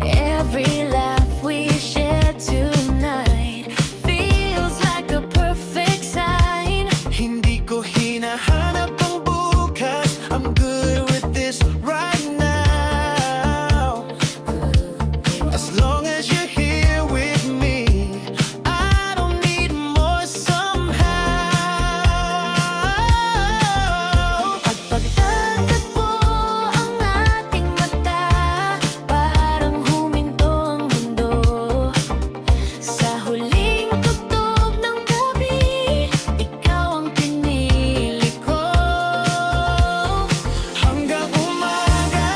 Every laugh we share tonight feels like a perfect sign. Hindi ko hinahanap ang bukas, I'm good with this right now. As long as you're here with me, I don't need more somehow. At pagtatagpo ang ating mata, parang huminto ang mundo. Sa huling tugtog ng gabi, ikaw ang pinili ko. Hanggang umaga,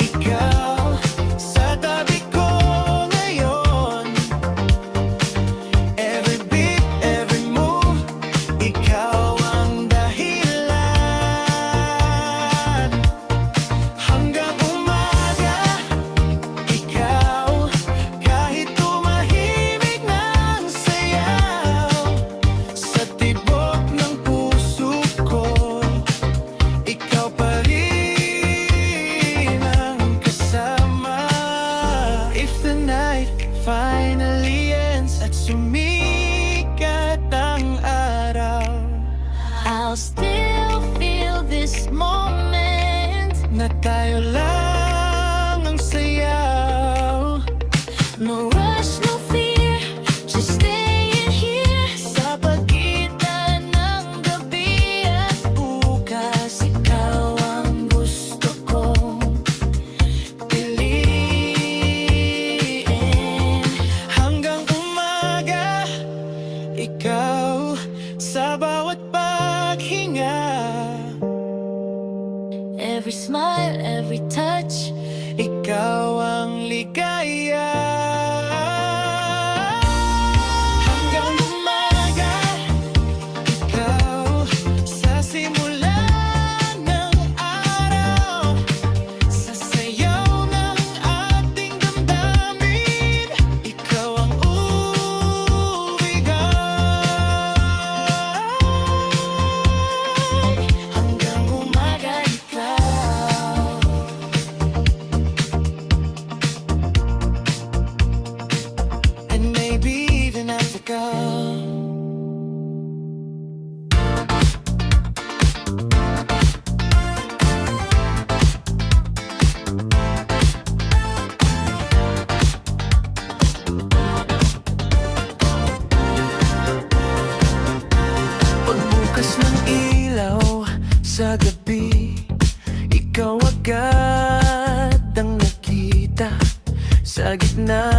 ikaw sa tabi ko ngayon. Every beat, every move, ikaw ang dahilan. Hanggang umaga, ikaw, kahit tumahimik ng sayaw. Sa tibok ng puso ko, ikaw pa rin ang kasama. If the night finally ends at sumikat ang araw, I'll still feel this moment na tayo lang ang sayaw. No rush, no fear, just staying here. Sa pagitan ng gabi at bukas, ikaw ang gusto kong piliin. Hanggang umaga, ikaw sa bawat paghinga. Every smile, every touch, ikaw ang ligaya. Hanggang umaga, ikaw sa simula ng araw. Sa sayaw ng ating damdamin, ikaw ang ubigay. Hanggang umaga, ikaw. And maybe even after go. Pagbukas ng ilaw sa gabi, ikaw agad ang nakita sa gitna